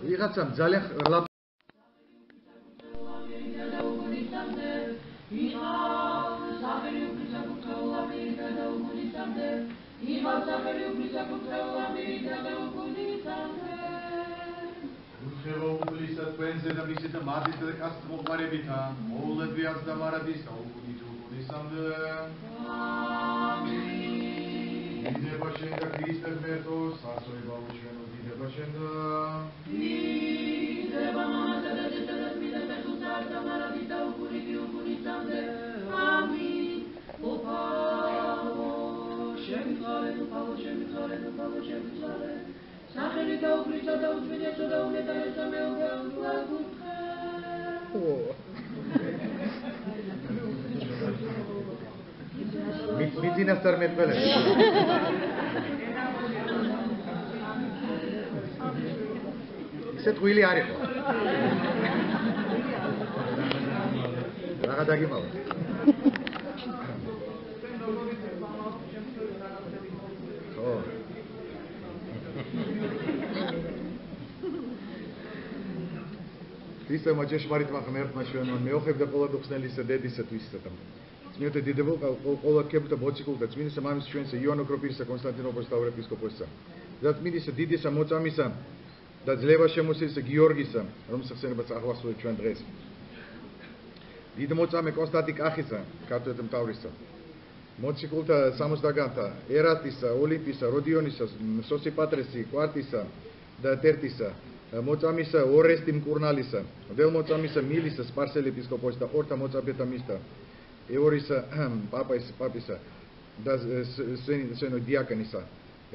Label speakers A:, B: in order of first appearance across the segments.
A: ვიღაცამ ძალიან მიწინასწარ მეტყველებს ისე ტყუილი არ იყო რაღა დაგიმავა ისე მაჯეშმარიტმა ღმერთმა ჩვენ მეოხებდა ყველა დუხსნელისა დედისა თვისისა და მიოთე დიდებულ ყველა ქებუთა მოციქულთა წმინდისა მამის ჩვენსა იოანე ოქროპირისა კონსტანტინოპოლის თავარეპისკოპოსისა და წმინდისა დიდისა მოწამისა და ძლევა შემოსილისა გიორგისა რომელსაც ხსენებაც აღვასრულეთ ჩვენ დღეს დიდ მოწამე კონსტანტი კახისა ქართველთა მთავრისა მოციქულთა სამოსდაგანთა ერატისა ოლიმპისა როდიონისა სოსიპატრესი კვარტისა და ტერტისა მოწამისა ორესტი მკურნალისა ველმოწამისა მილისა სპარსელი ეპისკოპოსის და ხორთა მოწაფეთა მისთა ეორისა პაპისა და სვენო დიაკონისა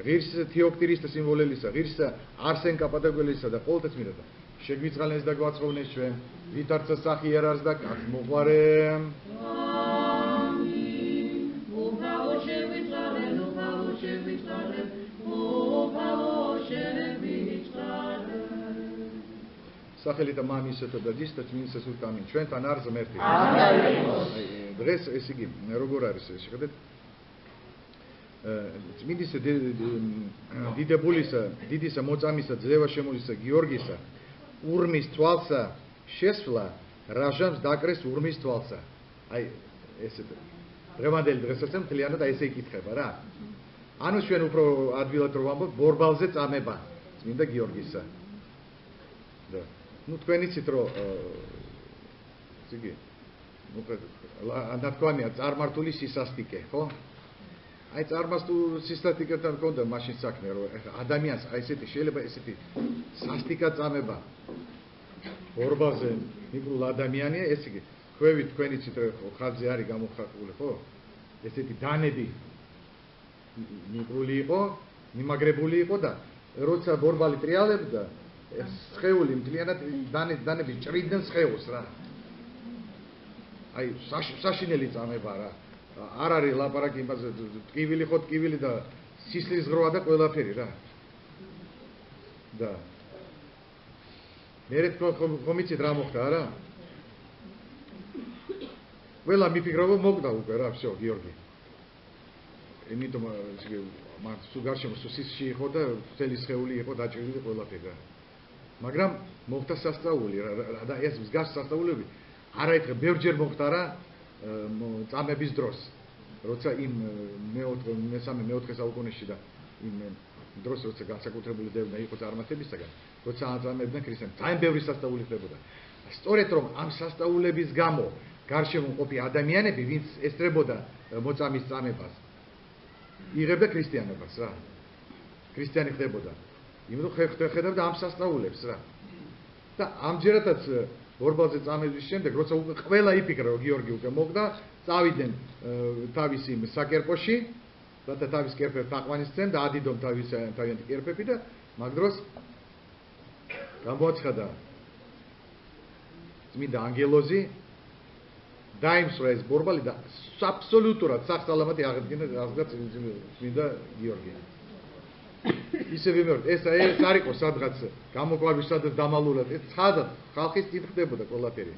A: ღირსისა თეოქტირისა სიმბოლელისა ღირსისა არსენ კაპადოგელისა და ყოველთაცმირათა შეგვიწყალენს და გვაცხოვნეს ჩვენ ვითარცა სახი ერარს და კაც მოყვარე სახელით მამისათა და ძისთა წმინდისა სულთა ამინ ჩვენთან არ ღმერთი დღეს ეს იგი როგორ არის შეხედეთ წმინდისა დიდებულისა დიდისა მოწამისა ძლევა შემოსილისა გიორგისა ურმის თვალსა შესვლა რაჟამს დაკრეს ურმის თვალსა აი ესე დღევანდელი დღესაც მთლიანად აი ესე იკითხება რა ანუ ჩვენ უფრო ადვილად რო ვამბობ ბორბალზე წამება წმინდა გიორგისა და ну თქვენ იცით რომ იგი ნათქვამია წარმართული სისასტიკე ხო აი წარმართული სისასტიკეთან მქონდა მაშინ საქმე რომ ადამიანს აი ესეთი შეიძლება ესეთი სასტიკა წამება ბორბალზე მიკრულ ადამიანია ეს იგი ხვევით თქვენ იცით რომ ხალხზე არის გამოხატული ხო ესეთი დანები მიკრული იყო მიმაგრებული იყო და როცა ბორბალი ტრიალებდა სხეული მთლიანად დანები ჭრიდნენ სხეულს რა აი საშინელი წამება რა არ არის ლაპარაკი იმაზე ტკივილი ხო ტკივილი და სისლის ღროა და ყველაფერი რა და მე ხომ იცით რა მოხდა არა ყველა მიფიქრებო მოკდა უკვე რა всё გიორგი იმიტომ მან სულ გარშემო სისში იყო და მთელი სხეული იყო დაჭრილი ყველაფერი რა მაგრამ მოხდა სასწაული და ეს მსგავს სასწაულები არაერთხელ ბევრჯერ მოხდა რა წამების დროს როცა იმ მესამე მეოთხე საუკუნეში და იმ დროს როცა განსაკუთრებული დევნა იყო წარმართებისაგან, როცა აწამებდნენ ქრისტიანებს, ძალიან ბევრი სასწაული ხდებოდა. სწორედ რომ ამ სასწაულების გამო გარშემო მყოფი ადამიანები, ვინც ესწრებოდა მოწამის წამებას, იღებდა ქრისტიანობას რა. ქრისტიანი ხდებოდა. იმიტომ ხედავდა ამ სასწაულებს რა. და ამჯერადაც ბორბალზე წამების შემდეგ, როცა უკვე ყველა იფიქრა, რომ გიორგი უკვე მოგდა, წავიდნენ თავისი საკერპოში, რათა თავის კერპებს აყვანისცენ და ადიდომ თავიანთი კერპები და მაგ დროს გამოაცხადა წმინდა ანგელოზი, დაიმსვრა ეს ბორბალი და აბსოლუტურად სახსალამათი აღედგინა წმინდა გიორგი. ისე ვიმეორებ, ეს არ იყო სადღაც გამოკლავის სადაც დამალულად, ეს ცხადად ხალხის წინ ხდებოდა ყველაფერი.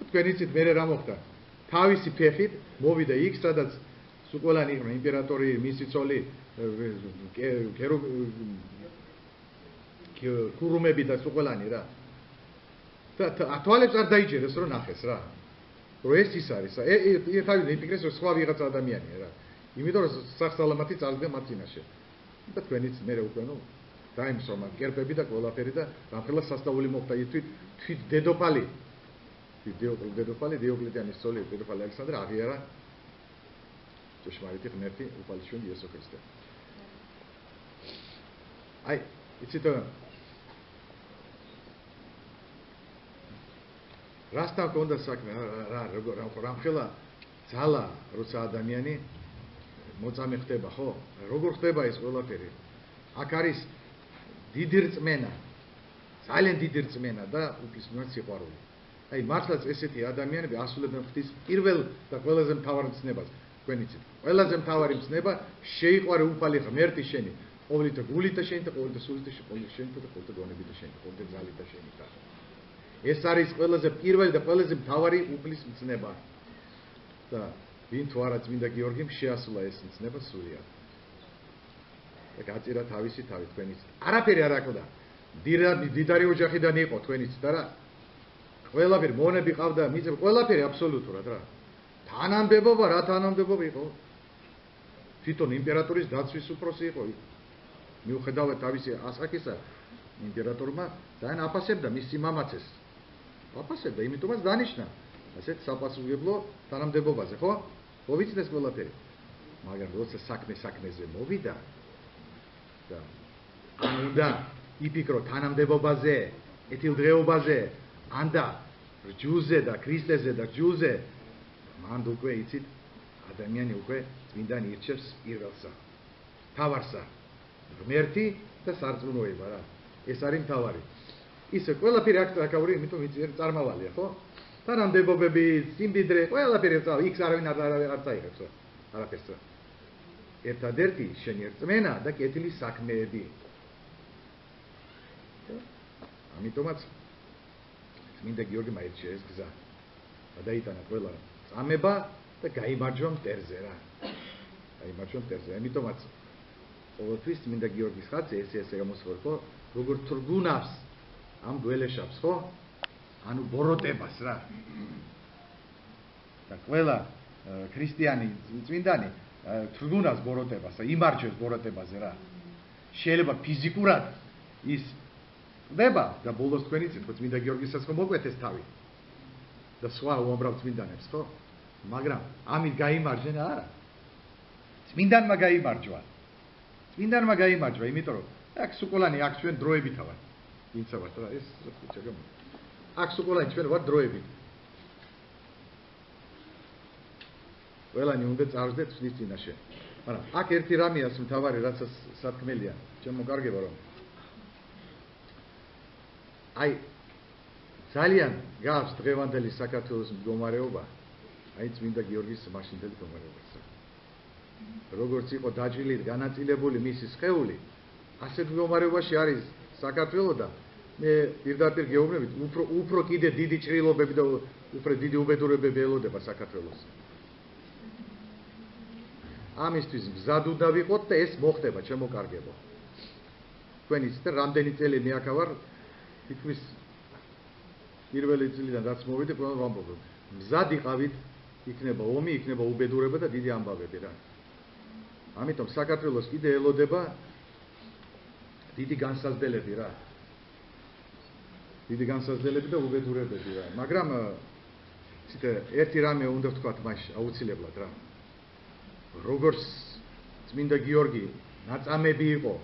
A: თქვენ იცით მე რა მოხდა? თავისი ფეხით მოვიდა იქ, სადაც სუყოლანი იყო იმპერატორი, მისი ცოლი, ქურუმები და სუყოლანი რა. და თვალებს არ დაიჯერეს რომ ნახეს რა. რომ ეს ის არის. თავიდან იფიქრეს რომ სხვა ვიღაც ადამიანია რა. იმიტომ რომ სახსალამათი წარდგა მათ წინაშე. და თქვენ იცით მე უკვე ნუ დაიმსვა მათ კერპები და ყველაფერი და რამხელა სასწაული მოხდა თვით დედოფალი დიოკლეტიანის ცოლი დედოფალი ალექსანდრე აღიარა ჭეშმარიტი ღმერთი უფალისშვილი იესო ქრისტე. აი, იცით რასთან კონდა საქმე რამხელა ძალა როცა ადამიანი მოწამე ხდება, ხო? როგორ ხდება ეს ყველაფერი? აქ არის დიდი რწმენა, ძალიან დიდი რწმენა და უფლისმოწმე სიყვარული. აი, მართლაც ესეთი ადამიანები ასრულებენ ღვთის პირველ და ყველაზე მთავარ მცნებას. თქვენ იცით, ყველაზე მთავარი მცნება შეიყვარე უფალი ღმერთი შენი, ყოველით გულით და შენით და ყოველით სულით და ყოველით შენით და ყოველით გონებით და შენით, ყოველით ძალით და შენით. ეს არის ყველაზე პირველი და ყველაზე მთავარი უფლის მცნება. და ვინ თუ არა წმინდა გიორგიმ შეასრულა ეს მცნება სულიად. და გაწირა თავისი თავი თქვენ იცით. არაფერი არ აკლდა. დიდარი ოჯახიდან იყო თქვენ იცით არა? ყველაფერი მონები ყავდა, მიწები, ყველაფერი აბსოლუტურად რა. თანამდებობა რა თანამდებობა იყო? თვითონ იმპერატორის დაცვის უფროსი იყო. მიუხედავად თავისი ასაკისა, იმპერატორმა ძალიან აფასებდა მის სიმამაცეს. აფასებდა, იმიტომაც დანიშნა ასეთ საპასუხებლო თანამდებობაზე, ხო? მოვიცნეს ყველაფერი. მაგრამ როცა საქმეზე მოვიდა და უნდა იფიქრო თანამდებობაზე, ეთილდღეობაზე, ანდა რჯულზე და ქრისტეზე და რჯულზე, მანდ უკვე იცით, ადამიანი უკვე წმინდანი ირჩევს პირველსა, მთავარსა, ღმერთი და სარწმუნოება რა. ეს არის მთავარი. ისე ყველაფერი აკავრი, იმიტომ წარმავალია, ხო? თანამდებობები, სიმდიდრე, ყველაფერი წავა, იქ არავინ არ წაიღებს რა. არაფერს რა. ერთადერთი შენი რწმენა და კეთილი საქმეები. ამიტომაც წმინდა გიორგი მაირჩია ეს გზა. გადაიტანა ყველა წამება და გაიმარჯვა მტერზე რა. გაიმარჯვა მტერზე. ამიტომაც ყოველთვის წმინდა გიორგის ხატზე ესე გამოსხორ, ხო? როგორ თრგუნავს ამ გველეშაპს, ხო? ანუ ბოროტებას რა. და ყველა ქრისტიანი წმინდანი თრგუნავს ბოროტებას, იმარჯვებს ბოროტებაზე რა. შეიძლება ფიზიკურად ის ხდება და ბოლოს თქვენ იცით, ხო წმინდა გიორგისაც ხო მოკვეთეს თავი. და სხვა უამრავ წმინდანებს, ხო? მაგრამ ამით გაიმარჯვენ არა. წმინდანმა გაიმარჯვა. წმინდანმა გაიმარჯვა, იმიტომ რომ აქ სუყოლანი აქ ჩვენ დროებით ვარ. ვინცა ვართ რა, ეს ხუჩაგა. აქ სუყოლანი ჩვენ ვარ დროებით. ყველანი უნდა წარსდეთ ხნის წინაშე. მაგრამ აქ ერთი რამეა მთავარი, რაც სათქმელია, ჩემო კარგება რომ აი ძალიან გავს დღევანდელი საქართველოს მდგომარეობა, აი წმინდა გიორგის მაშინდელი მდგომარეობაც. როგორც იყო დაჭრილი განაწილებული მისი სხეული, ასეთ მდგომარეობაში არის საქართველო და მე პირდაპირ გეუბნებით, უფრო კიდე დიდი ჭრილობები და უფრო დიდი უბედურებები ელოდება საქართველოს. ამისთვის მზად უნდა ვიყოთ და ეს მოხდება, ჩემო კარგებო. თქვენ იცით, რამდენი წელი მე აქ ვარ, თითქმის პირველი წლიდან რაც მოვიდე, ყველამ ვამბობ. მზად იყავით, იქნება ომი, იქნება უბედურება და დიდი ამბავები რა. ამიტომ საქართველოს კიდე ელოდება დიდი განსაზრდელები რა. დიდი განსაზრდელები და უბედურებები რა. მაგრამ ერთი რამე უნდა ვთქვათ მაშინ აუცილებლად რა. როგორც წმინდა გიორგი ნაწამები იყო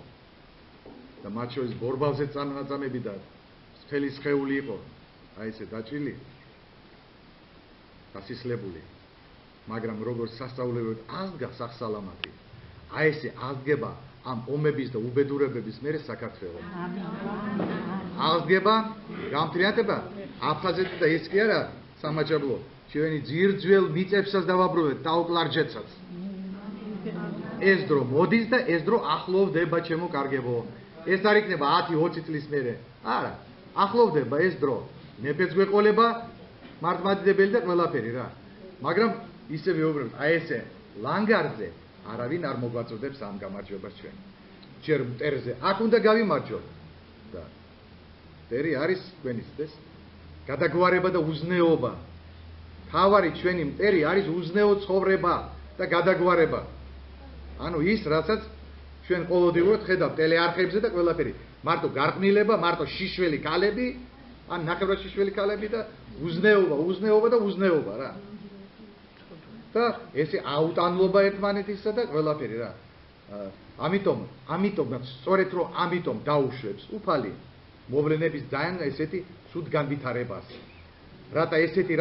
A: და მათ შორის ბორბალზე ნაწამები და მთელი სხეული იყო, აი ესე დაჭრილი, დასისლებული. მაგრამ როგორც სასწაულებრივად აღდგა სახსალამათი, აი ესე აღდგება ამ ომების და უბედურებების მერე საქართველო. აღდგება გამთრიათება აფხაზეთი და ეს კი არა სამაჯაბლო, ჩვენი ძირძველ მიწებსაც დავაბრუნეთ ტაოკლარჯეთსაც. ეს დრო მოდის და ეს დრო ახლოვდება ჩემო კარგებო. ეს არ იქნება 10-20 წლის მერე. არა, ახლოვდება ეს დრო. მეფეც გვეყოლება მართლმადიდებელი და ყველაფერი რა. მაგრამ ისე ვეუბნებით, აი ესე ლანგარზე არავინ არ მოგვაწოდებს ამ გამარჯვებას ჩვენ. ჯერ მტერზე აქ უნდა გავიმარჯვოთ და მტერი არის თქვენი ცდეს გადაგვარება და უზნეობა. თავარი ჩვენი მტერი არის უზნეო ცხოვრება და გადაგვარება. ანუ ის რასაც ჩვენ ყოველდღიურად ხედავთ ტელეარხებზე და ყველაფერი. მარტო გარყვნილება, მარტო შიშველი ქალები, ან ნახევრად შიშველი ქალები და უზნეობა და უზნეობა რა. და ესე აუტანლობა ერთმანეთისა და ყველაფერი რა. ამიტომ სწორედ რომ ამიტომ დაუშვებს უფალი მოვლენების ძალიან ესეთი ცუდ განვითარებას. რათა ესეთი